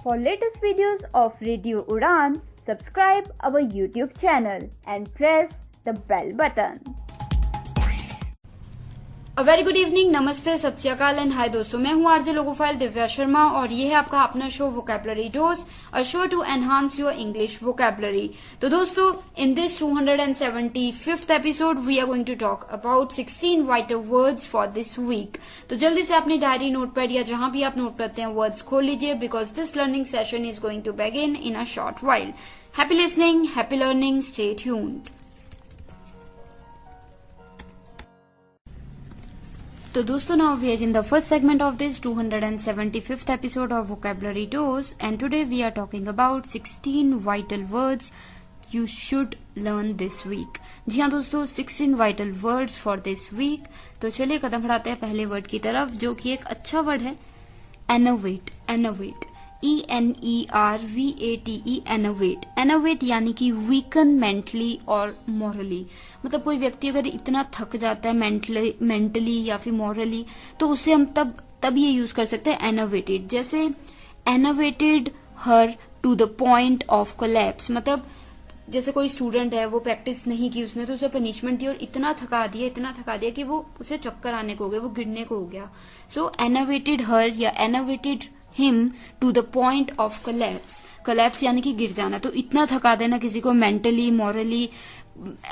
For latest videos of Radio Udan, subscribe our YouTube channel and press the bell button. A very good evening, नमस्ते, सत श्री अकाल and hi दोस्तों, मैं हूं RJ logophile Divya Sharma और ये है आपका अपना show vocabulary dose, a show to enhance your English vocabulary. तो दोस्तों, in this 275th episode we are going to talk about 16 vital words for this week. तो जल्दी से अपनी डायरी, नोटपैड या जहां भी आप नोट करते हैं वर्ड्स खोल लीजिए, because this learning session is going to begin in a short while. Happy listening, happy learning, stay tuned. तो दोस्तों, now we are in the first segment of this 275th episode of Vocabulary Dose, and today we are talking about 16 vital words you should learn this week. जी हाँ दोस्तों, 16 vital words for this week। तो चलिए कदम बढ़ाते हैं पहले word की तरफ, जो कि एक अच्छा वर्ड है, एनोवेट। एनोवेट, ENERVATE, एनोवेट। एनोवेट यानी कि वीकन मेंटली और मॉरली। मतलब कोई व्यक्ति अगर इतना थक जाता है मेंटली या फिर मॉरली, तो उसे हम तब ये यूज कर सकते हैं एनोवेटेड। जैसे enervated her to the point of collapse. मतलब जैसे कोई स्टूडेंट है, वो प्रैक्टिस नहीं की उसने, तो उसे पनिशमेंट दी और इतना थका दिया कि वो उसे चक्कर आने को हो गया, वो गिरने को हो गया। सो एनोवेटेड हर या enervated him to the point of collapse. Collapse यानी कि गिर जाना। तो इतना थका देना किसी को mentally, morally,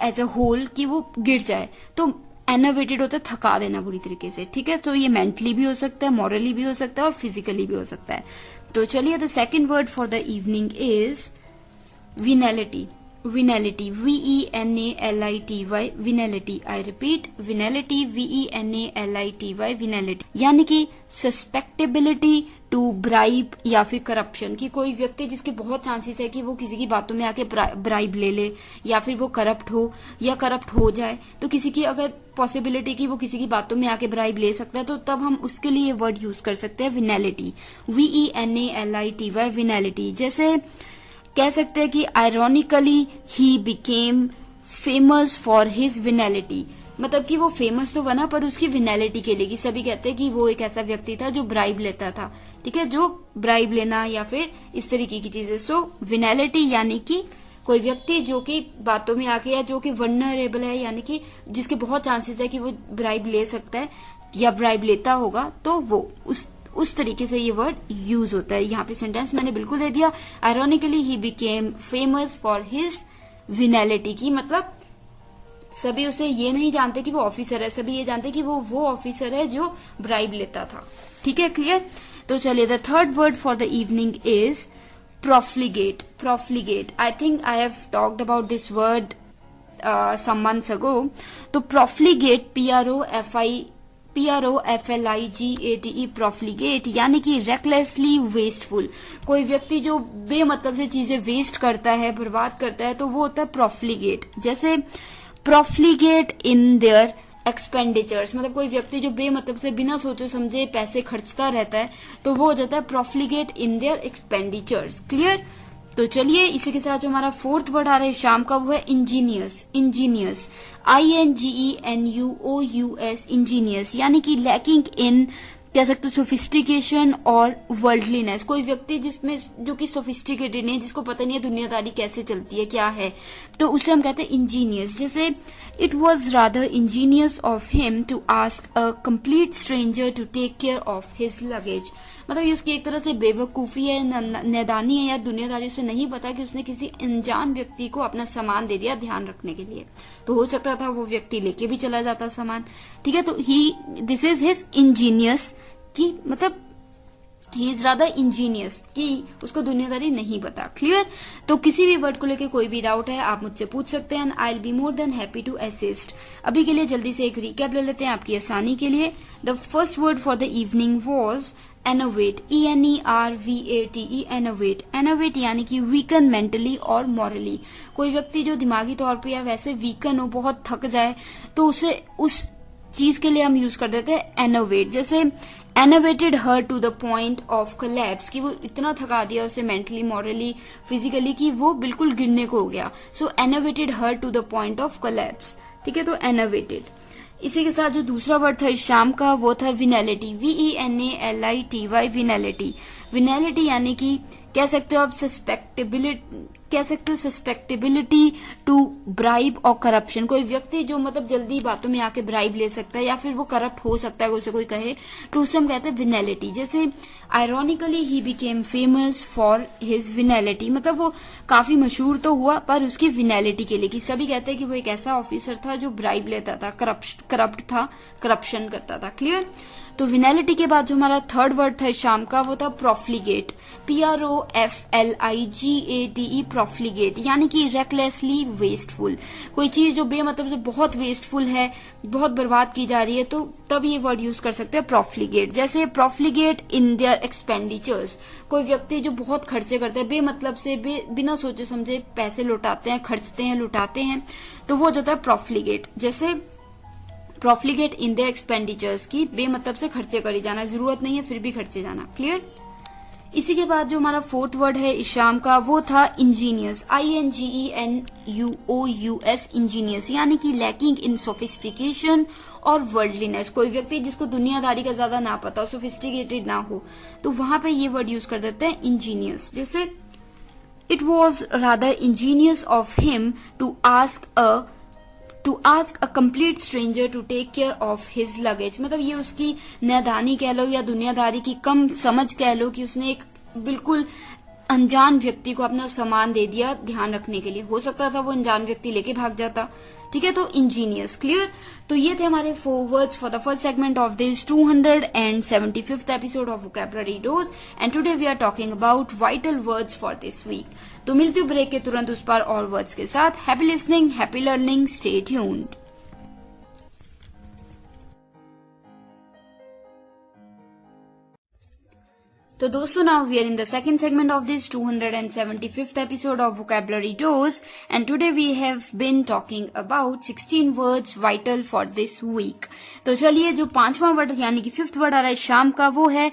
as a whole, कि वो गिर जाए, तो एनोवेटेड होता है थका देना बुरी तरीके से। ठीक है, तो ये मेंटली भी हो सकता है, मॉरली भी हो सकता है और फिजिकली भी हो सकता है। तो चलिए, the second word for the evening is venality. Venality, VENALITY, venality. I repeat, venality, VENALITY, venality यानी कि सस्पेक्टेबिलिटी टू ब्राइब या फिर करप्शन। कि कोई व्यक्ति जिसके बहुत चांसेस है कि वो किसी की बातों में आके ब्राइब ले ले, या फिर वो करप्ट हो या करप्ट हो जाए, तो किसी की अगर पॉसिबिलिटी कि वो किसी की बातों में आके ब्राइब ले सकता है, तो तब हम उसके लिए वर्ड यूज कर सकते हैं विनैलिटी। VENALITY, विनैलिटी। जैसे कह सकते हैं कि ironically he became famous for his venality. मतलब कि वो फेमस तो बना पर उसकी विनैलिटी के लिए, कि सभी कहते हैं कि वो एक ऐसा व्यक्ति था जो ब्राइब लेता था। ठीक है, जो ब्राइब लेना या फिर इस तरीके की चीजें। सो विनैलिटी यानी कि कोई व्यक्ति जो कि बातों में आके, या जो कि वल्नरेबल है, यानी कि जिसके बहुत चांसेस है कि वो ब्राइब ले सकता है या ब्राइब लेता होगा, तो वो उस तरीके से ये वर्ड यूज होता है। यहाँ पे सेंटेंस मैंने बिल्कुल दे दिया, ironically he became famous for his venality. की मतलब सभी उसे ये नहीं जानते कि वो ऑफिसर है, सभी ये जानते कि वो ऑफिसर है जो ब्राइब लेता था। ठीक है, क्लियर। तो चलिए, the third word for the evening is profligate. Profligate, I think I have talked about this word some months ago। तो प्रोफ्लिगेट, PROFLIGATE, प्रोफ्लिगेट यानी कि रेकलेसली वेस्टफुल। कोई व्यक्ति जो बेमतलब से चीजें वेस्ट करता है, बर्बाद करता है, तो वो होता है प्रोफ्लिगेट। जैसे प्रोफ्लिगेट इन देयर एक्सपेंडिचर्स। मतलब कोई व्यक्ति जो बेमतलब से बिना सोचे समझे पैसे खर्चता रहता है, तो वो हो जाता है प्रोफ्लिगेट इन देयर एक्सपेंडिचर्स। क्लियर। तो चलिए, इसी के साथ जो हमारा फोर्थ वर्ड आ रहा है शाम का, वो है इंजीनियस। इंजीनियस, INGENUOUS, इंजीनियस यानी कि लैकिंग इन, कह सकते हो, सोफिस्टिकेशन और वर्ल्डलीनेस। कोई व्यक्ति जिसमें जो कि सोफिस्टिकेटेड नहीं, जिसको पता नहीं है दुनियादारी कैसे चलती है, क्या है, तो उसे हम कहते हैं इंजीनियस। जैसे it was rather ingenious of him to ask a complete stranger to take care of his luggage. मतलब ये उसकी एक तरह से बेवकूफी है, नैदानी है, या दुनियादारी से नहीं पता कि उसने किसी अनजान व्यक्ति को अपना सामान दे दिया ध्यान रखने के लिए। तो हो सकता था वो व्यक्ति लेके भी चला जाता सामान। ठीक है, तो दिस इज हिज इंजीनियस, कि मतलब ही इज रादर इंजीनियस, कि उसको दुनियादारी नहीं पता। क्लियर। तो किसी भी वर्ड को लेकर कोई भी डाउट है, आप मुझसे पूछ सकते हैं, I will be more than happy to assist. अभी के लिए जल्दी से एक रिकैप ले लेते हैं आपकी आसानी के लिए। The first word for the evening was enervate, ENERVATE, enervate. Enervate यानी कि वीकन मेंटली और मॉरली। कोई व्यक्ति जो दिमागी तौर पर या वैसे वीकन हो, बहुत थक जाए, तो उसे उस चीज के लिए हम यूज कर देते हैं एनोवेट। जैसे enervated her to the point of collapse, कि वो इतना थका दिया उसे मेंटली, मॉरली, फिजिकली, कि वो बिल्कुल गिरने को हो गया। So enervated her to the point of collapse. ठीक है, तो एनोवेटेड। इसी के साथ जो दूसरा वर्ड था इस शाम का, वो था विनैलिटी, VENALITY, विनैलिटी। विनैलिटी यानी कि कह सकते हो आप सस्पेक्टेबिलिटी टू ब्राइब और करप्शन। कोई व्यक्ति जो मतलब जल्दी बातों में आके ब्राइब ले सकता है या फिर वो करप्ट हो सकता है, उसे कोई कहे तो उससे हम कहते हैं विनैलिटी। जैसे ironically he became famous for his venality, मतलब वो काफी मशहूर तो हुआ पर उसकी विनैलिटी के लिए, कि सभी कहते हैं कि वो एक ऐसा ऑफिसर था जो ब्राइब लेता था, करप्ट था, करप्शन करता था। क्लियर। तो विनैलिटी के बाद जो हमारा थर्ड वर्ड था शाम का वो था प्रोफ्लिगेट, PROFLIGATE, प्रोफ्लिगेट, यानी कि रेकलेसली वेस्टफुल। कोई चीज जो बेमतलब से बहुत वेस्टफुल है, बहुत बर्बाद की जा रही है, तो तब ये वर्ड यूज कर सकते हैं प्रोफ्लिगेट। जैसे प्रोफ्लिगेट इन देयर एक्सपेंडिचर्स, कोई व्यक्ति जो बहुत खर्चे करते हैं, बेमतलब से बिना सोचे समझे पैसे लुटाते हैं, खर्चते हैं, लुटाते हैं, तो वो जो होता है प्रोफ्लिगेट। जैसे प्रोफ्लिगेट इन द एक्सपेंडिचर्स की बेमतलब से खर्चे करी जाना, जरूरत नहीं है फिर भी खर्चे जाना। क्लियर। इसी के बाद जो हमारा फोर्थ वर्ड है इस शाम का वो था इंजीनियस, INGENUOUS, इंजीनियस, यानी कि लैकिंग इन सोफिस्टिकेशन और वर्ल्डलीनेस। कोई व्यक्ति जिसको दुनियादारी का ज्यादा ना पता हो, सोफिस्टिकेटेड ना हो, तो वहां पे ये वर्ड यूज कर देते हैं इंजीनियस। जैसे it was rather ingenious of him to ask a complete stranger to take care of his luggage, मतलब ये उसकी नादानी कह लो या दुनियादारी की कम समझ कह लो कि उसने एक बिल्कुल अनजान व्यक्ति को अपना सामान दे दिया ध्यान रखने के लिए। हो सकता था वो अनजान व्यक्ति लेके भाग जाता। ठीक है, तो इंजीनियस। क्लियर। तो ये थे हमारे 4 words for the first segment of this 275th episode of vocabulary dose, and today we are talking about vital words for this week. तो मिलती हूँ ब्रेक के तुरंत उस पर और वर्ड्स के साथ। Happy listening, happy learning, stay tuned. तो दोस्तों, now we are in the second segment of this 275th episode of Vocabulary Dose, and today we have been talking about 16 words vital for this week. तो चलिए, जो 5वां word यानी कि 5th word आ रहा है शाम का वो है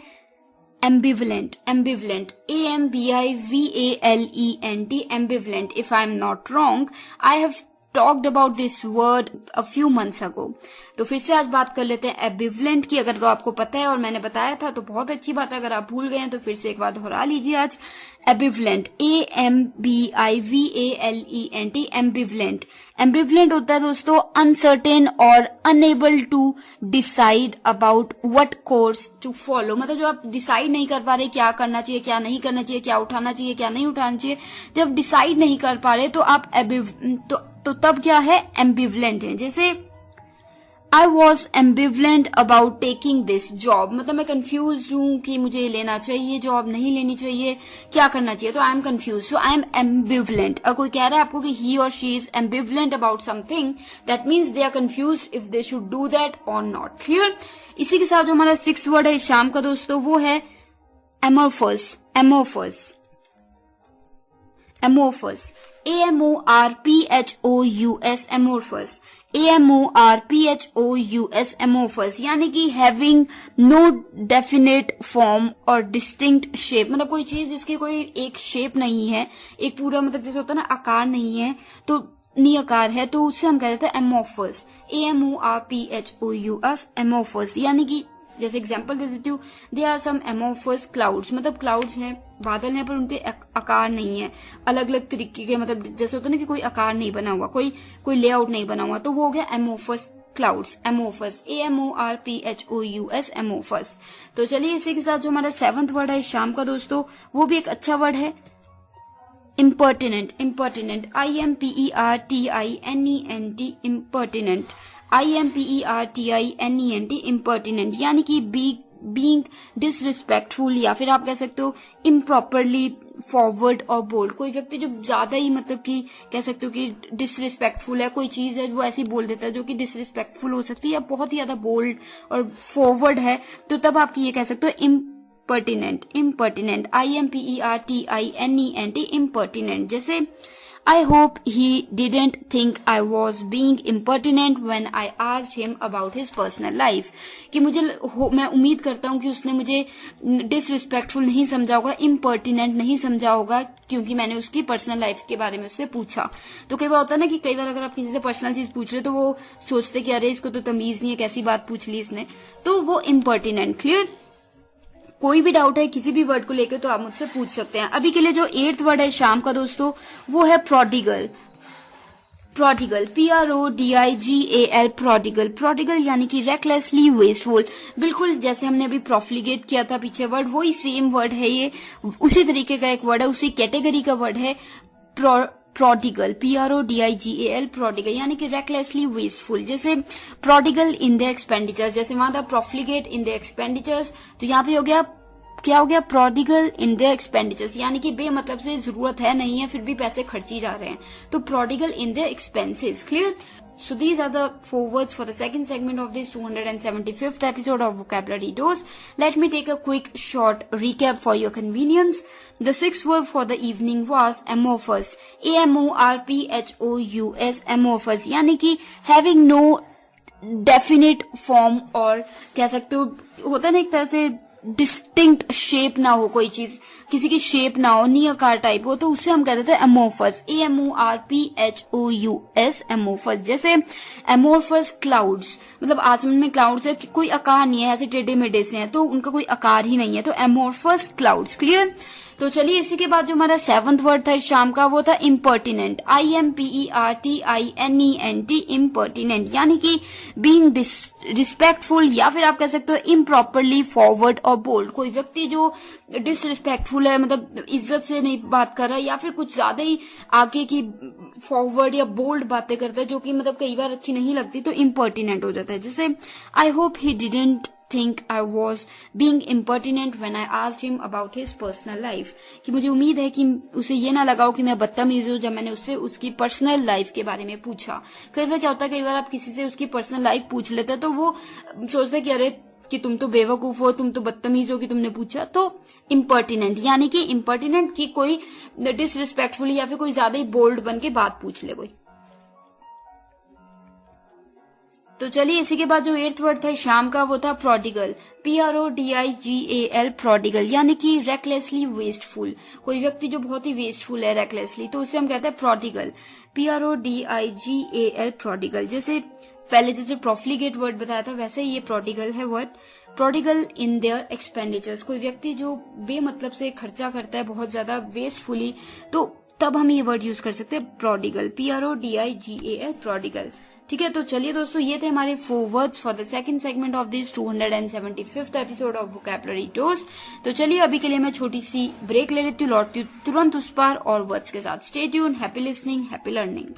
ambivalent, ambivalent, AMBIVALENT, ambivalent. If I am not wrong, I have talked about this word a few months ago. तो फिर से आज बात कर लेते हैं ambivalent की। अगर तो आपको पता है और मैंने बताया था तो बहुत अच्छी बात है, अगर आप भूल गए हैं तो फिर से एक बार दोहरा लीजिए आज। ambivalent, AMBIVALENT, ambivalent। ambivalent होता है दोस्तों uncertain और unable to decide about what course to follow, मतलब जो आप डिसाइड नहीं कर पा रहे क्या करना चाहिए, क्या नहीं करना चाहिए, क्या उठाना चाहिए, क्या नहीं उठाना चाहिए, जब डिसाइड नहीं कर पा रहे तो आप तो तब क्या है, एम्बिवलेंट है। जैसे I was ambivalent about taking this job, मतलब मैं कंफ्यूज हूं कि मुझे लेना चाहिए जॉब, नहीं लेनी चाहिए, क्या करना चाहिए, तो I am confuse, so I am ambivalent. अगर कोई कह रहा है आपको कि he or she is ambivalent about something, that means they are confused if they should do that or not. Clear? इसी के साथ जो हमारा 6th वर्ड है शाम का दोस्तों वो है amorphous, amorphous, amorphous, AMORPHOUS, amorphous, AMORPHOUS, amorphous, यानी कि having no definite form और distinct shape, मतलब कोई चीज जिसकी कोई एक शेप नहीं है, एक पूरा मतलब जैसे होता है ना आकार नहीं है, तो निराकार है, तो उससे हम कह देते हैं amorphous, AMORPHOUS, amorphous, यानी कि जैसे एग्जाम्पल दे देती हूँ, they are some amorphous clouds, मतलब क्लाउड्स हैं, बादल हैं, पर उनके आकार नहीं है, अलग अलग तरीके के, मतलब जैसे होता है ना कि कोई आकार नहीं बना हुआ, कोई लेआउट नहीं बना हुआ, तो वो हो गया amorphous clouds, amorphous, AMORPHOUS, amorphous. तो चलिए इसी के साथ जो हमारा 7th वर्ड है शाम का दोस्तों वो भी एक अच्छा वर्ड है, impertinent, impertinent, IMPERTINENT, impertinent, IMPERTINENT, impertinent, यानी कि being disrespectful, या फिर आप कह सकते हो improperly forward और bold। कोई व्यक्ति जो ज्यादा ही मतलब कि कह सकते हो कि disrespectful है, कोई चीज है वो ऐसी बोल देता है जो कि disrespectful हो सकती है या बहुत ही ज्यादा bold और forward है, तो तब आप ये कह सकते हो impertinent, impertinent, IMPERTINENT, impertinent। जैसे I hope he didn't think I was being impertinent when I asked him about his personal life, कि मैं उम्मीद करता हूँ कि उसने मुझे disrespectful नहीं समझा होगा, impertinent नहीं समझा होगा, क्योंकि मैंने उसकी पर्सनल लाइफ के बारे में उससे पूछा। तो कई बार होता है ना कि कई बार अगर आप किसी से पर्सनल चीज पूछ रहे तो वो सोचते कि अरे इसको तो तमीज नहीं है, कैसी बात पूछ ली इसने, तो वो impertinent। क्लियर? कोई भी डाउट है किसी भी वर्ड को लेकर तो आप मुझसे पूछ सकते हैं। अभी के लिए जो 8th वर्ड है शाम का दोस्तों वो है prodigal. Prodigal, PRODIGAL, prodigal. Prodigal यानी कि रेकलेसली वेस्टफुल। बिल्कुल जैसे हमने अभी प्रोफ्लिगेट किया था पीछे वर्ड, वही सेम वर्ड है ये, उसी तरीके का एक वर्ड है, उसी कैटेगरी का वर्ड है प्रोडिगल, PRODIGAL, प्रोडिगल यानी कि रेकलेसली वेस्टफुल। जैसे प्रोडिगल इन द एक्सपेंडिचर्स, जैसे वहां था प्रोफ्लिगेट इन द एक्सपेंडिचर्स, तो यहाँ पे हो गया, क्या हो गया, प्रोडिगल इन द एक्सपेंडिचर्स यानी कि बेमतलब से जरूरत है नहीं है फिर भी पैसे खर्ची जा रहे हैं, तो prodigal in the expenses. Clear? So these are the 4 words for the second segment of this 275th episode of Vocabulary Dose. Let me take a quick short recap for your convenience. The 6th word for the evening was amorphous, AMORPHOUS, amorphous यानी कि having no definite form, और कह सकते हो होता है ना एक तरह से डिस्टिंक्ट शेप ना हो, कोई चीज किसी की शेप ना हो, नी आकार टाइप हो, तो उससे हम कहते थे एमोर्फस, AMORPHOUS, एमोर्फस। जैसे एमोर्फस क्लाउड्स, मतलब आसमान में क्लाउड्स है, कोई आकार नहीं है, ऐसे टेढ़े मेढ़े से हैं तो उनका कोई आकार ही नहीं है, तो एमोर्फस क्लाउड्स। क्लियर? तो चलिए इसी के बाद जो हमारा 7th वर्ड था इस शाम का वो था इम्पर्टिनेंट, IMPERTINENT, इम्पर्टिनेंट यानी कि बीइंग डिसरिस्पेक्टफुल, या फिर आप कह सकते हो इम्प्रॉपरली फॉरवर्ड और बोल्ड। कोई व्यक्ति जो डिसरिस्पेक्टफुल है, मतलब इज्जत से नहीं बात कर रहा है, या फिर कुछ ज्यादा ही आगे की फॉरवर्ड या बोल्ड बातें करता है जो कि मतलब कई बार अच्छी नहीं लगती, तो इम्पर्टिनेंट हो जाता है। जैसे I hope he didn't think I was being impertinent when I asked him about his personal life, कि मुझे उम्मीद है कि उसे ये ना लगाओ कि मैं बदतमीज हूँ जब मैंने उससे उसकी पर्सनल लाइफ के बारे में पूछा। कई बार क्या होता है, कई बार आप किसी से उसकी पर्सनल लाइफ पूछ लेते हैं तो वो सोचते कि अरे कि तुम तो बेवकूफ हो, तुम तो बदतमीज हो कि तुमने पूछा। तो इम्पर्टिनेंट यानी कि इम्पर्टिनेंट की कोई डिसरिस्पेक्टफुल या फिर कोई ज्यादा ही बोल्ड बन के बात पूछ ले कोई। तो चलिए इसी के बाद जो 8th वर्ड था शाम का वो था प्रोडिगल, PRODIGAL, प्रोडिगल यानी कि रेकलेसली वेस्टफुल। कोई व्यक्ति जो बहुत ही वेस्टफुल है रेकलेसली, तो उसे हम कहते हैं प्रोडिगल, PRODIGAL, प्रोडिगल। जैसे पहले जैसे प्रोफ्लिगेट वर्ड बताया था वैसे ही ये प्रोडिगल है word, prodigal in their expenditures. कोई व्यक्ति जो बेमतलब से खर्चा करता है बहुत ज्यादा वेस्टफुली, तो तब हम ये वर्ड यूज कर सकते हैं प्रोडिगल, PRODIGAL, प्रोडिगल। ठीक है, तो चलिए दोस्तों ये थे हमारे 4 words for the second segment of this 275th episode of vocabulary dose. तो चलिए अभी के लिए मैं छोटी सी ब्रेक ले लेती हूँ, लौटती हूँ तुरंत उस पर और वर्ड्स के साथ। Stay tune, happy listening, happy learning.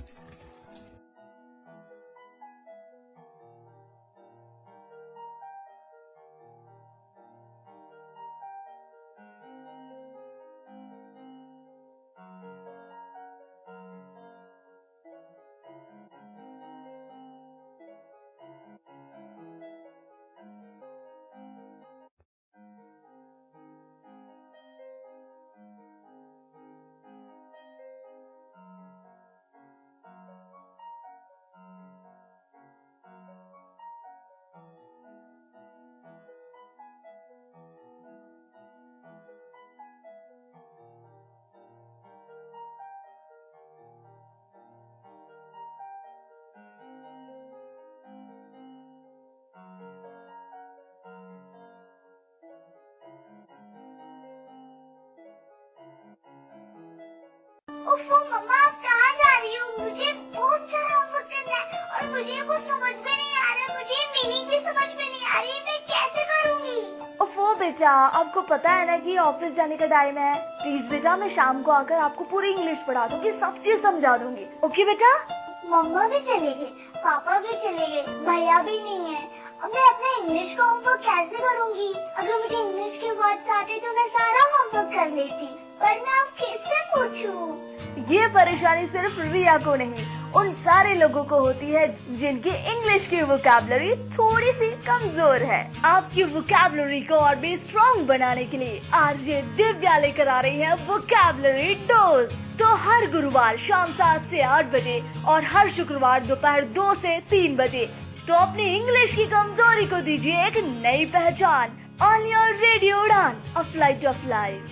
ओफो मम्मा, आप कहाँ जा रही हो? मुझे बहुत सारा होमवर्क करना है और मुझे कुछ समझ में नहीं आ रहा, मुझे मीनिंग भी समझ में नहीं आ रही, मैं कैसे करूँगी? ओफो बेटा, आपको पता है ना कि ऑफिस जाने का टाइम है। प्लीज बेटा, मैं शाम को आकर आपको पूरी इंग्लिश पढ़ा दूंगी, सब चीज समझा दूंगी। ओके बेटा? मम्मा भी चले गए, पापा भी चले गए, भैया भी नहीं है। अब मैं अपना इंग्लिश का होमवर्क कैसे करूँगी? अगर मुझे इंग्लिश के वर्ड्स आते तो मैं सारा होमवर्क कर लेती, पर मैं अब किससे पूछूं? ये परेशानी सिर्फ रिया को नहीं, उन सारे लोगों को होती है जिनकी इंग्लिश की वोकैबुलरी थोड़ी सी कमजोर है। आपकी वोकैबुलरी को और भी स्ट्रॉन्ग बनाने के लिए आरजे दिव्या लेकर आ रही है वोकैबुलरी डोज। तो हर गुरुवार शाम 7 से 8 बजे और हर शुक्रवार दोपहर 2 से 3 बजे तो अपनी इंग्लिश की कमजोरी को दीजिए एक नई पहचान। ऑन योर रेडियो उड़ान, अ फ्लाइट ऑफ लाइफ।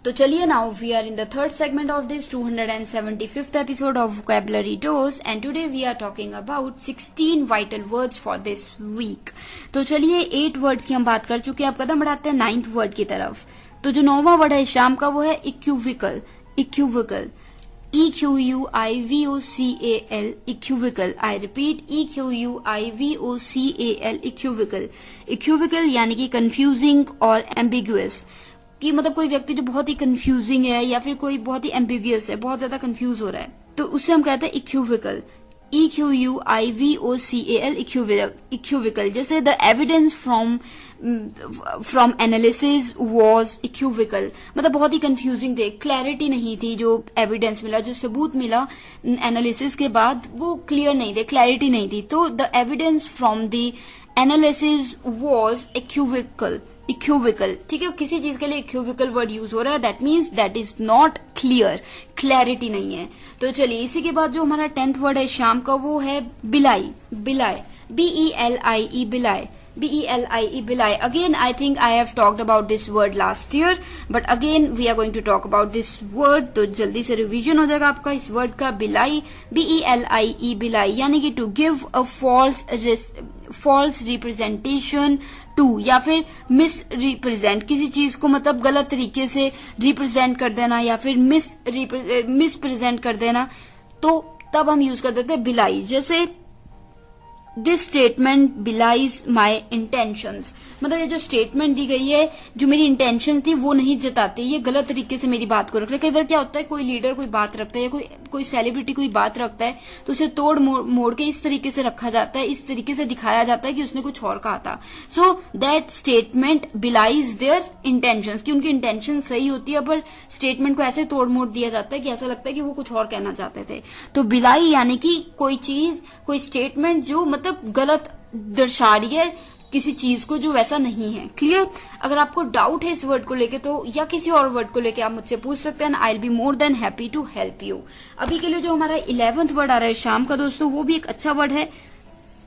तो चलिए now we are in the third segment of this 275th episode of vocabulary dose and today we are talking about 16 vital words for this week. तो चलिए 8 words की हम बात कर चुके हैं, अब कदम बढ़ाते हैं 9th वर्ड की तरफ। तो जो 9वां वर्ड है शाम का वो है equivocal. Equivocal EQUIVOCAL equivocal. I repeat EQUIVOCAL equivocal. Equivocal यानी कि कंफ्यूजिंग और एम्बिगुअस, कि मतलब कोई व्यक्ति जो बहुत ही कंफ्यूजिंग है या फिर कोई बहुत ही एम्बिगुअस है, बहुत ज्यादा कंफ्यूज हो रहा है, तो उससे हम कहते हैं इक्यूविकल। EQUIVOCAL equivocal. जैसे the evidence from analysis was equivocal, मतलब बहुत ही कंफ्यूजिंग थे, क्लैरिटी नहीं थी। जो एविडेंस मिला, जो सबूत मिला एनालिसिस के बाद, वो क्लियर नहीं थे, क्लैरिटी नहीं थी। तो the evidence from the analysis was equivocal. Equivocal, ठीक है, किसी चीज के लिए इक्यूविकल वर्ड यूज हो रहा है, that means that is not clear, clarity नहीं है। तो चलिए इसी के बाद जो हमारा 10th वर्ड है शाम का वो है बिलाई। बिलाई BELIE बिलाई। BELIE बिलाई। Again, I think I have talked about this word last year, but again we are going to talk about this word. तो जल्दी से रिवीजन हो जाएगा आपका इस वर्ड का, बिलाई। BELIE बिलाई यानी कि to give a false representation to, या फिर मिस रिप्रेजेंट, किसी चीज को मतलब गलत तरीके से रिप्रेजेंट कर देना या फिर मिस प्रेजेंट कर देना, तो तब हम यूज कर देते हैं बिलाई। जैसे this statement belies my intentions, मतलब ये जो स्टेटमेंट दी गई है, जो मेरी इंटेंशन थी वो नहीं जताती, ये गलत तरीके से मेरी बात को रख रहे हैं। कई बार क्या होता है, कोई लीडर कोई बात रखता है या कोई सेलिब्रिटी कोई बात रखता है, तो उसे तोड़ मोड़ के इस तरीके से रखा जाता है, इस तरीके से दिखाया जाता है कि उसने कुछ और कहा था। So that statement belies their intentions, कि उनकी इंटेंशन सही होती है पर स्टेटमेंट को ऐसे तोड़ मोड़ दिया जाता है कि ऐसा लगता है कि वो कुछ और कहना चाहते थे। तो बिलाई यानी कि कोई चीज, कोई स्टेटमेंट जो मतलब गलत दर्शा रही है किसी चीज को, जो वैसा नहीं है। क्लियर? अगर आपको डाउट है इस वर्ड को लेके तो, या किसी और वर्ड को लेके, आप मुझसे पूछ सकते हैं, I will be more than happy to help you. अभी के लिए जो हमारा 11th वर्ड आ रहा है शाम का दोस्तों, वो भी एक अच्छा वर्ड है,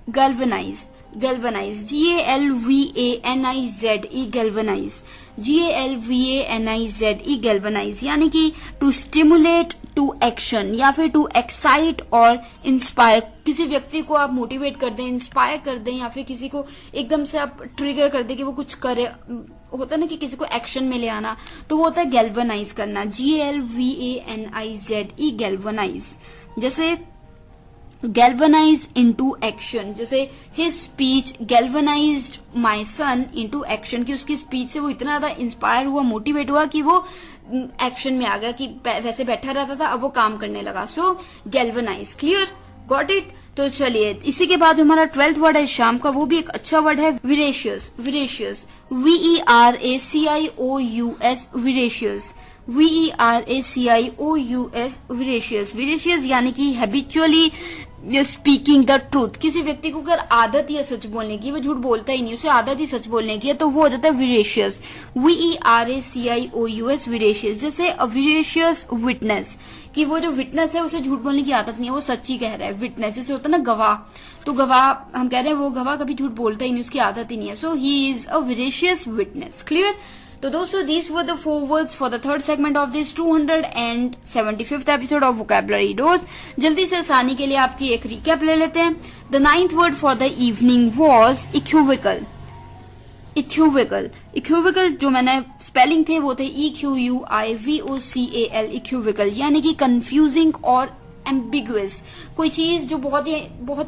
galvanise. Galvanise GALVANIZE galvanise. GALVANIZE galvanise यानी कि टू स्टिमुलेट टू एक्शन या फिर टू एक्साइट और इंस्पायर। किसी व्यक्ति को आप मोटिवेट कर दें, इंस्पायर कर दें, या फिर किसी को एकदम से आप ट्रिगर कर दें कि वो कुछ करे, होता है ना कि किसी को एक्शन में ले आना, तो वो होता है गैल्वेनाइज करना। GALVANIZE galvanise. जैसे galvanize into action, जैसे his speech galvanized my son into action, कि उसकी स्पीच से वो इतना ज्यादा इंस्पायर हुआ, मोटिवेट हुआ कि वो एक्शन में आ गया, कि वैसे बैठा रहता था अब वो काम करने लगा। सो galvanize। क्लियर? Got it? तो चलिए इसी के बाद हमारा 12th वर्ड है शाम का, वो भी एक अच्छा वर्ड है, विरेशियस। विरेशियस VERACIOUS विरेशियस। VERACIOUS विरेशियस। विरेशियस यानी कि हैबिचुअली स्पीकिंग द ट्रूथ, किसी व्यक्ति को अगर आदत ही है सच बोलने की, वो झूठ बोलता ही नहीं, उसे आदत ही सच बोलने की है, तो वो हो जाता है विरेशियस। VERACIOUS विरेशियस। जैसे अ विरेशियस विटनेस, कि वो जो विटनेस है उसे झूठ बोलने की आदत नहीं है, वो सच ही कह रहा है। विटनेस जैसे होता है ना गवाह, तो गवाह हम कह रहे हैं वो गवाह कभी झूठ बोलता ही नहीं, उसकी आदत ही नहीं है। So he is a veracious witness. Clear? तो दोस्तों these were the 4 words for the third segment of this 275th episode of vocabulary dose. जल्दी से आसानी के लिए आपकी एक रिकैप ले लेते हैं। The 9th word for the evening was equivocal. Equivocal. Equivocal जो मैंने स्पेलिंग थे वो थे EQUIVOCAL इक्यूविकल, यानी कि कंफ्यूजिंग और एम्बिगुअस, कोई चीज जो बहुत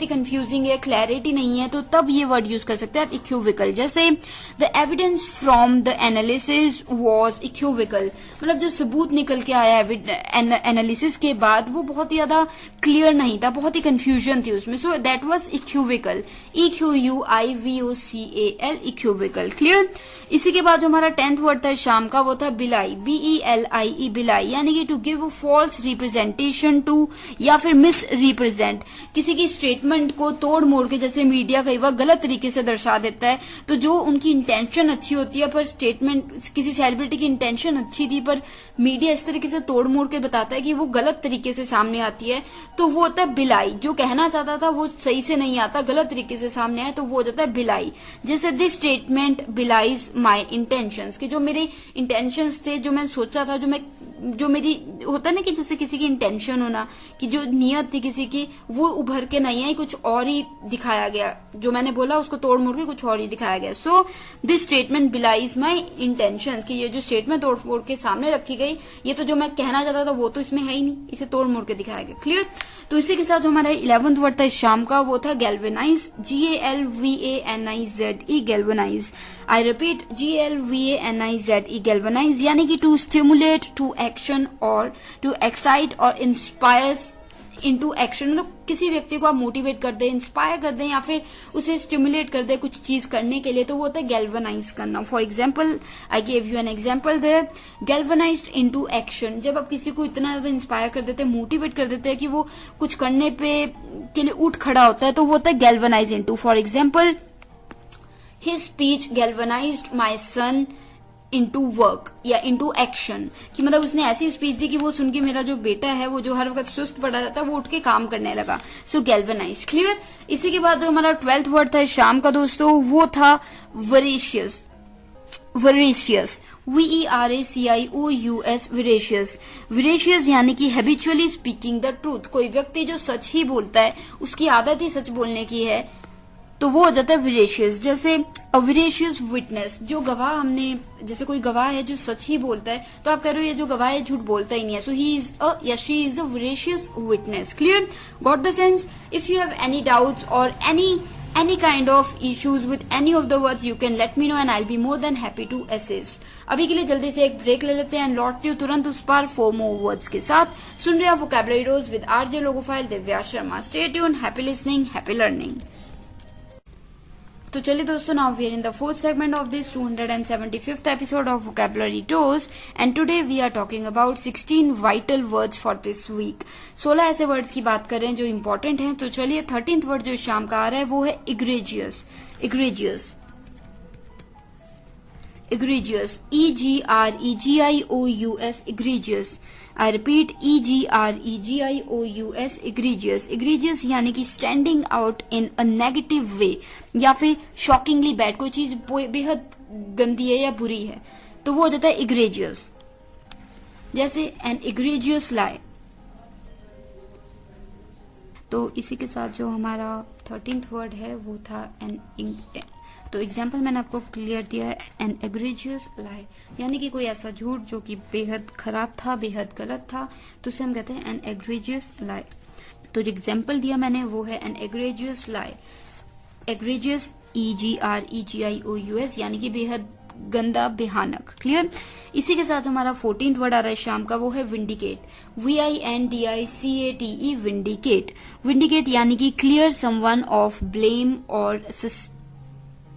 ही कंफ्यूजिंग है, क्लैरिटी नहीं है, तो तब ये वर्ड यूज कर सकते हैं आप, इक्यूविकल। जैसे the evidence from the analysis was equivocal, मतलब जो सबूत निकल के आया एनालिसिस के बाद वो बहुत ही ज्यादा क्लियर नहीं था, बहुत ही कंफ्यूजन थी उसमें। So that was equivocal. EQUIVOCAL equivocal. Clear? इसी के बाद जो हमारा 10th वर्ड था शाम का वो था बिलाई। BELIE बिलाई, यानी कि to give a false representation to या फिर मिस रिप्रेजेंट, किसी की स्टेटमेंट को तोड़ मोड़ के, जैसे मीडिया कई बार गलत तरीके से दर्शा देता है, तो जो उनकी इंटेंशन अच्छी होती है पर स्टेटमेंट, किसी सेलिब्रिटी की इंटेंशन अच्छी थी पर मीडिया इस तरीके से तोड़ मोड़ के बताता है कि वो गलत तरीके से सामने आती है, तो वो होता है बिलाई। जो कहना चाहता था वो सही से नहीं आता, गलत तरीके से सामने आए तो वो हो जाता है बिलाई। जैसे this statement belies my intentions, कि जो मेरे इंटेंशंस थे, जो मैं सोचा था, जो मेरी होता है ना कि जैसे किसी की इंटेंशन होना, कि जो नियत थी किसी की वो उभर के नहीं आई, कुछ और ही दिखाया गया, जो मैंने बोला उसको तोड़ मोड़ के कुछ और ही दिखाया गया। So this statement belies my intentions, कि ये जो स्टेटमेंट तोड़ मोड़ के सामने रखी गई, ये तो जो मैं कहना चाहता था वो तो इसमें है ही नहीं, इसे तोड़ मोड़ के दिखाया गया। क्लियर। तो इसी के साथ जो हमारा 11th वर्ड था इस शाम का वो था galvanise, GALVANIZE, galvanise. I repeat, GALVANIZE, galvanise, यानी कि टू स्टिमुलेट टू एक्शन और टू एक्साइट और इंस्पायर इनटू एक्शन, मतलब किसी व्यक्ति को आप मोटिवेट कर दें, इंस्पायर कर दें या फिर उसे स्टिमुलेट कर दें कुछ चीज करने के लिए, तो वो होता है गैल्वेनाइज करना। For example, I give you an example there, galvanized into action, जब आप किसी को इतना ज्यादा इंस्पायर कर देते हैं, मोटिवेट कर देते हैं कि वो कुछ करने के लिए उठ खड़ा होता है, तो वो होता है galvanize into. For example, his speech galvanized my son into work या इनटू एक्शन, कि मतलब उसने ऐसी स्पीच दी कि वो सुन के मेरा जो बेटा है वो जो हर वक्त सुस्त पड़ा रहता है वो उठ के काम करने लगा। सो गैल्वेनाइज। क्लियर। इसी के बाद जो हमारा 12th वर्ड था इस शाम का दोस्तों वो था वरेशियस, वरेशियस, VERACIOUS, वरेशियस। वरेशियस यानी कि हैबिचुअली स्पीकिंग द ट्रूथ, कोई व्यक्ति जो सच ही बोलता है, उसकी आदत ही सच बोलने की है, तो वो हो जाता है विरेशियस। जैसे अ विरेशियस विटनेस, जो गवाह, हमने जैसे कोई गवाह है जो सच ही बोलता है, तो आप कह रहे हो ये जो गवाह है झूठ बोलता ही नहीं है, सो ही इज अ या she is a veracious witness. Clear. Got the sense. If you have any doubts और any kind of issues with any of the words, you can let me know and I'll be more than happy to assist. अभी के लिए जल्दी से एक break ले लेते हैं एंड लौटती हूँ तुरंत उस पर 4 more words के साथ। सुन रहे हैं vocabulary dose with RJ logophile Divya Sharma. Stay tuned, happy listening, happy learning. तो चलिए दोस्तों, now we are in the 4th segment of this 275th episode of Vocabulary Dose and today we are talking about 16 vital words for this week. 16 ऐसे words की बात कर रहे हैं जो इम्पोर्टेंट हैं। तो चलिए 13th वर्ड जो शाम का आ रहा है वो है egregious, egregious, egregious, EGREGIOUS, egregious. I repeat, EGREGIOUS, egregious. egregious यानी कि standing out in a negative way या फिर शॉकिंगली बैड, कोई चीज बेहद गंदी है या बुरी है तो वो हो जाता है egregious। जैसे एन egregious lie। तो इसी के साथ जो हमारा 13th वर्ड है वो था एन, तो एग्जाम्पल मैंने आपको क्लियर दिया है, एन एग्रेजियस लाई, यानी कि कोई ऐसा झूठ जो कि बेहद खराब था, बेहद गलत था, तो उसे हम कहते हैं एन एग्रेजियस लाई। तो जो एग्जाम्पल दिया मैंने वो है एन एग्रेजियस लाई, एग्रेजियस EGREGIOUS, यानी कि बेहद गंदा, भयानक। क्लियर। इसी के साथ हमारा 14th वर्ड आ रहा है शाम का वो है विंडिकेट, VINDICATE, विंडिकेट। विंडिकेट यानी कि क्लियर समवन ऑफ ब्लेम और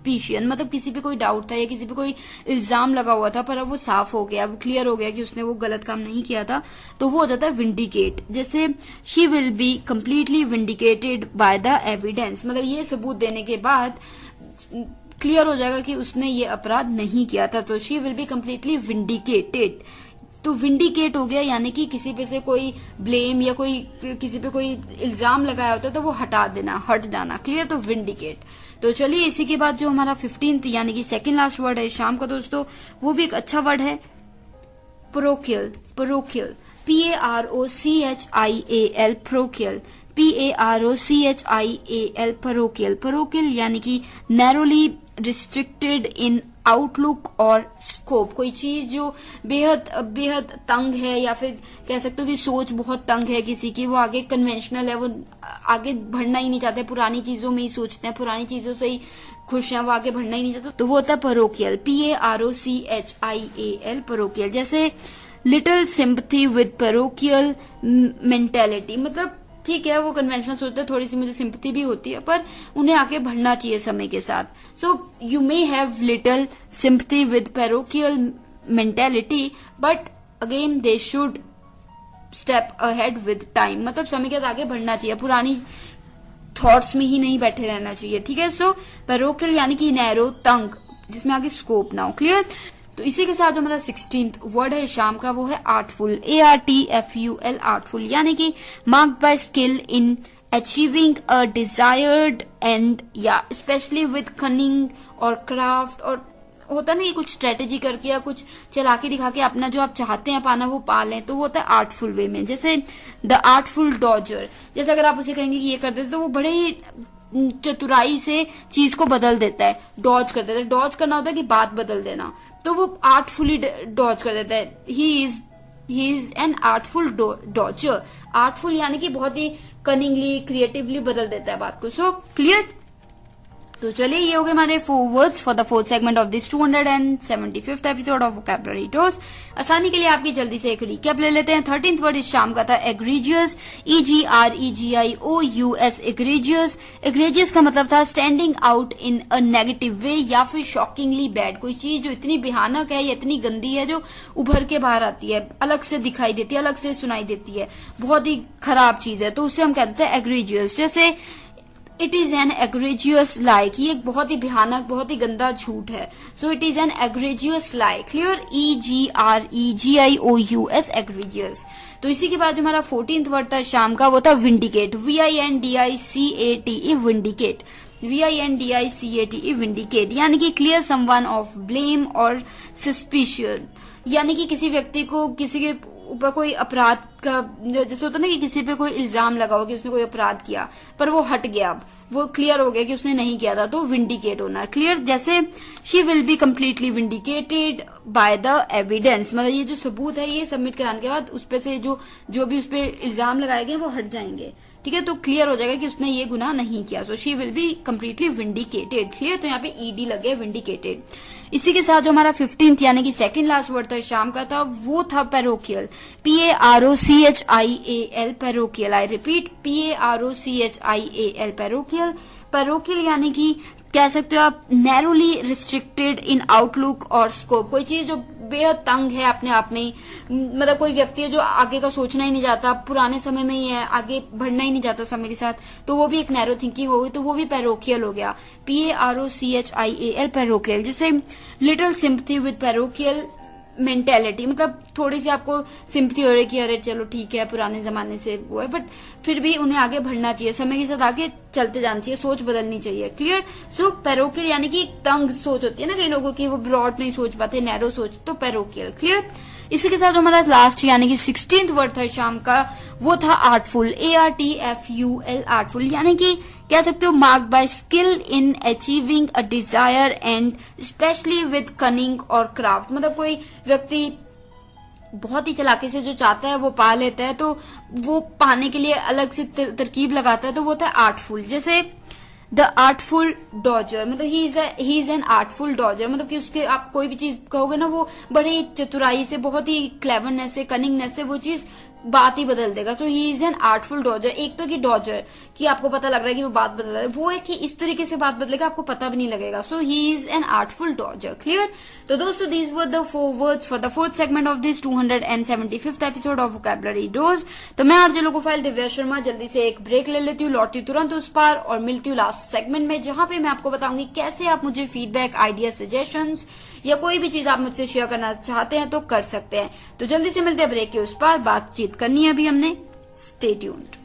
मतलब किसी पे कोई डाउट था या किसी पे कोई इल्जाम लगा हुआ था पर अब वो साफ हो गया, अब क्लियर हो गया कि उसने वो गलत काम नहीं किया था, तो वो हो जाता है विंडिकेट। जैसे she will be completely vindicated by the evidence, मतलब ये सबूत देने के बाद क्लियर हो जाएगा कि उसने ये अपराध नहीं किया था, तो she will be completely vindicated. तो विंडिकेट हो गया यानी कि किसी पे से कोई ब्लेम या कोई किसी पे कोई इल्जाम लगाया होता है तो वो हटा देना, हट जाना। क्लियर। तो विंडिकेट। तो चलिए इसी के बाद जो हमारा 15th यानी कि सेकंड लास्ट वर्ड है शाम का दोस्तों, वो भी एक अच्छा वर्ड है, parochial, parochial, PAROCHIAL, parochial, PAROCHIAL, parochial, parochial यानी कि narrowly restricted in आउटलुक और स्कोप, कोई चीज जो बेहद तंग है या फिर कह सकते हो कि सोच बहुत तंग है किसी की, वो आगे कन्वेंशनल है, वो आगे बढ़ना ही नहीं चाहते, पुरानी चीजों में ही सोचते हैं, पुरानी चीजों से ही खुश हैं, वो आगे बढ़ना ही नहीं चाहते, तो वो होता है parochial, PAROCHIAL, parochial। जैसे little sympathy with parochial mentality, मतलब ठीक है वो कन्वेंशनल सोचते हैं, थोड़ी सी मुझे सिंपैथी भी होती है पर उन्हें आगे बढ़ना चाहिए समय के साथ। So you may have little sympathy with parochial mentality but again they should step ahead with time, मतलब समय के साथ आगे बढ़ना चाहिए, पुरानी थॉट्स में ही नहीं बैठे रहना चाहिए, ठीक है। सो पैरोकियल यानी कि नैरो, तंग, जिसमें आगे स्कोप ना हो, क्लियर। तो इसी के साथ जो हमारा 16th वर्ड है शाम का वो है आर्टफुल, ARTFUL, आर्टफुल यानी कि marked by skill in achieving a desired and, या स्पेशली विद कनिंग और क्राफ्ट, और होता है ना कि कुछ स्ट्रेटेजी करके या कुछ चला के दिखा के अपना जो आप चाहते हैं पाना वो पा लें, तो वो होता है आर्टफुल वे में। जैसे द आर्टफुल डॉजर, जैसे अगर आप उसे कहेंगे कि ये कर देते तो वो बड़े ही चतुराई से चीज को बदल देता है, डॉज कर देता है। डॉज करना होता है कि बात बदल देना, तो वो आर्टफुली डॉज कर देता है। ही is an artful Dodger, artful यानी कि बहुत ही कनिंगली, क्रिएटिवली बदल देता है बात को। So clear. तो चलिए ये हो गए हमारे 4 words for the 4th segment of this 275th episode of vocabulary dose. आसानी के लिए आपकी जल्दी से एक रिकैप ले लेते हैं। 13th वर्ड इस शाम का था एग्रीजियस, EGREGIOUS, एग्रीजियस। एग्रीजियस का मतलब था standing out in a negative way या फिर शॉकिंगली बैड, कोई चीज जो इतनी भयानक है या इतनी गंदी है जो उभर के बाहर आती है, अलग से दिखाई देती है, अलग से सुनाई देती है, बहुत ही खराब चीज है, तो उसे हम कहते हैं एग्रीजियस। जैसे इट इज एन एग्रेजियस लाई, ये एक बहुत ही भयानक, बहुत ही गंदा झूठ है। So it is an egregious lie, clear, EGREGIOUS, egregious. तो इसी के बाद हमारा 14th वर्ड था शाम का वो था vindicate, VINDICATE, vindicate, VINDICATE, vindicate यानी कि क्लियर समवन ऑफ ब्लेम और सस्पिशियन, यानी कि किसी व्यक्ति को किसी के ऊपर कोई अपराध का, जैसे होता है ना कि किसी पे कोई इल्जाम लगा हो कि उसने कोई अपराध किया पर वो हट गया, अब वो क्लियर हो गया कि उसने नहीं किया था, तो विंडिकेट होना, क्लियर। जैसे she will be completely vindicated by the evidence, मतलब ये जो सबूत है ये सबमिट कराने के बाद उस पे से जो भी उस पे इल्जाम लगाए गए वो हट जाएंगे, ठीक है, तो क्लियर हो जाएगा कि उसने ये गुनाह नहीं किया। So she will be completely vindicated, clear. तो यहाँ पे ED लगे, विंडिकेटेड। इसी के साथ जो हमारा 15th यानी कि सेकंड लास्ट वर्ड था शाम का था वो था parochial, PAROCHIAL, parochial. I repeat, PAROCHIAL, parochial. Parochial यानी कि कह सकते हो आप नैरोली रिस्ट्रिक्टेड इन आउटलुक और स्कोप, कोई चीज जो बेहद तंग है अपने आप में ही, मतलब कोई व्यक्ति है जो आगे का सोचना ही नहीं चाहता, पुराने समय में ही है, आगे बढ़ना ही नहीं चाहता समय के साथ, तो वो भी एक नैरो थिंकिंग हो गई, तो वो भी पैरोकियल हो गया, PAROCHIAL, पैरोकियल। जैसे little sympathy with parochial mentality, मतलब थोड़ी सी आपको सिंपथी हो रही है कि अरे चलो ठीक है पुराने जमाने से वो है, बट फिर भी उन्हें आगे बढ़ना चाहिए, समय के साथ आगे चलते जाना चाहिए, सोच बदलनी चाहिए, क्लियर। सो पैरोकियल यानी कि तंग सोच होती है ना कई लोगों की, वो ब्रॉड नहीं सोच पाते, नैरो सोच, तो पैरोकियल, क्लियर। इसी के साथ हमारा लास्ट यानी कि 16th वर्ड था शाम का वो था आर्टफुल, ARTFUL, आर्टफुल यानी कि कह सकते हो marked by skill in achieving a desire and specially with cunning और क्राफ्ट, मतलब कोई व्यक्ति बहुत ही चालाकी से जो चाहता है वो पा लेता है, तो वो पाने के लिए अलग से तरकीब लगाता है, तो वो होता है आर्टफुल। जैसे द आर्टफुल डॉजर, मतलब ही इज एन आर्टफुल डॉजर, मतलब कि उसके आप कोई भी चीज कहोगे ना वो बड़ी चतुराई से, बहुत ही क्लेवरनेस से, कनिंगनेस से वो चीज बात ही बदल देगा। तो ही इज एन आर्टफुल डॉजर। एक तो कि डॉजर कि आपको पता लग रहा है कि वो बात बदल रहा है, वो है कि इस तरीके से बात बदलेगा आपको पता भी नहीं लगेगा। So he is an artful dodger, clear. तो दोस्तों these were the 4 words for the 4th segment of this 275th episode of vocabulary dose. तो मैं आरजे लोकोफाइल दिव्या शर्मा जल्दी से एक ब्रेक ले लेती हूँ, लौटती हूँ तुरंत उस पार और मिलती हूँ लास्ट सेगमेंट में, जहां पे मैं आपको बताऊंगी कैसे आप मुझे फीडबैक, आइडिया, सजेशंस या कोई भी चीज आप मुझसे शेयर करना चाहते हैं तो कर सकते हैं। तो जल्दी से मिलते हैं ब्रेक के उस पार, बातचीत करनी है अभी हमने। Stay tuned.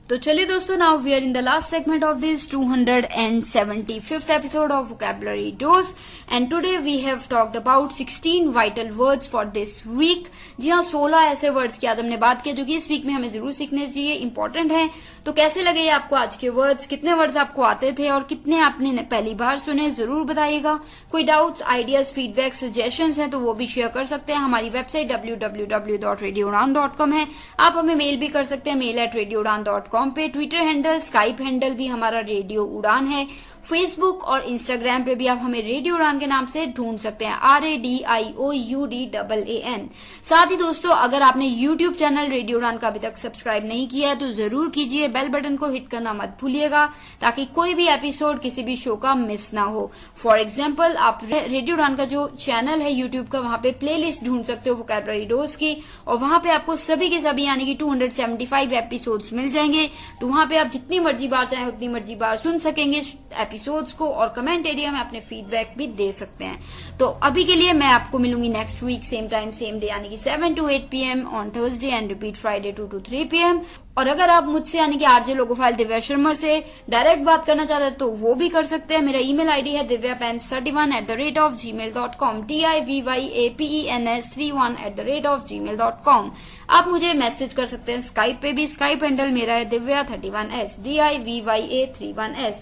तो चलिए दोस्तों, now we are in the last segment of this 275th episode of vocabulary dose and today we have talked about 16 vital words for this week. जी हाँ, 16 ऐसे वर्ड्स की आज हमने बात की जो कि इस वीक में हमें जरूर सीखने चाहिए, इंपॉर्टेंट है। तो कैसे लगे आपको आज के वर्ड्स, कितने वर्ड्स आपको आते थे और कितने आपने पहली बार सुने, जरूर बताइएगा। कोई डाउट्स, आइडियाज, फीडबैक, सजेशंस हैं तो वो भी शेयर कर सकते हैं। हमारी वेबसाइट www.radioudan.com है, आप हमें मेल भी कर सकते हैं, mail@radioudan.com पे। ट्विटर हैंडल, स्काइप हैंडल भी हमारा रेडियो उड़ान है, फेसबुक और इंस्टाग्राम पे भी आप हमें रेडियो उड़ान के नाम से ढूंढ सकते हैं, RADIOUDAAN। साथ ही दोस्तों, अगर आपने यूट्यूब चैनल रेडियो उड़ान का अभी तक सब्सक्राइब नहीं किया है तो जरूर कीजिए, बेल बटन को हिट करना मत भूलिएगा ताकि कोई भी एपिसोड किसी भी शो का मिस ना हो। फॉर एग्जाम्पल, आप रेडियो उड़ान का जो चैनल है यूट्यूब का, वहां पे प्लेलिस्ट ढूंढ सकते हो वोकैबुलरी डोज की, और वहां पे आपको सभी के सभी यानी कि 275 एपिसोड्स मिल जाएंगे। तो वहां पे आप जितनी मर्जी बार चाहें उतनी मर्जी बार सुन सकेंगे एपिसोड्स को, और कमेंट एरिया में अपने फीडबैक भी दे सकते हैं। तो अभी के लिए मैं आपको मिलूंगी next week same time same day यानी कि 7 to 8 PM on Thursday and repeat Friday 2 to 3 PM। और अगर आप मुझसे यानी कि RJ लोगोफाइल दिव्या शर्मा से डायरेक्ट बात करना चाहते हैं तो वो भी कर सकते हैं। मेरा ईमेल आईडी है divyapens31@gmail.com, DIVYAPENS31@gmail.com। आप मुझे मैसेज कर सकते हैं स्काइप पे भी, स्काइप हैंडल मेरा है divya31s, DIVYA31s।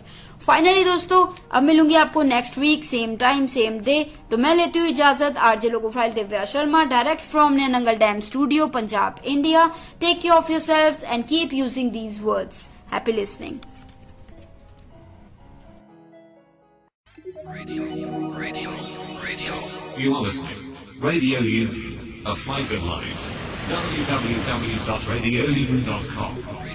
फाइनली दोस्तों, अब मिलूंगी आपको next week same time same day. तो मैं लेती हूँ इजाजत, RJ logophile Divya Sharma, direct from Nangal dam studio, Punjab, India. Take care of yourselves and keep using these words. Happy listening. You are listening. Radio U, a flight of life. www.radioU.com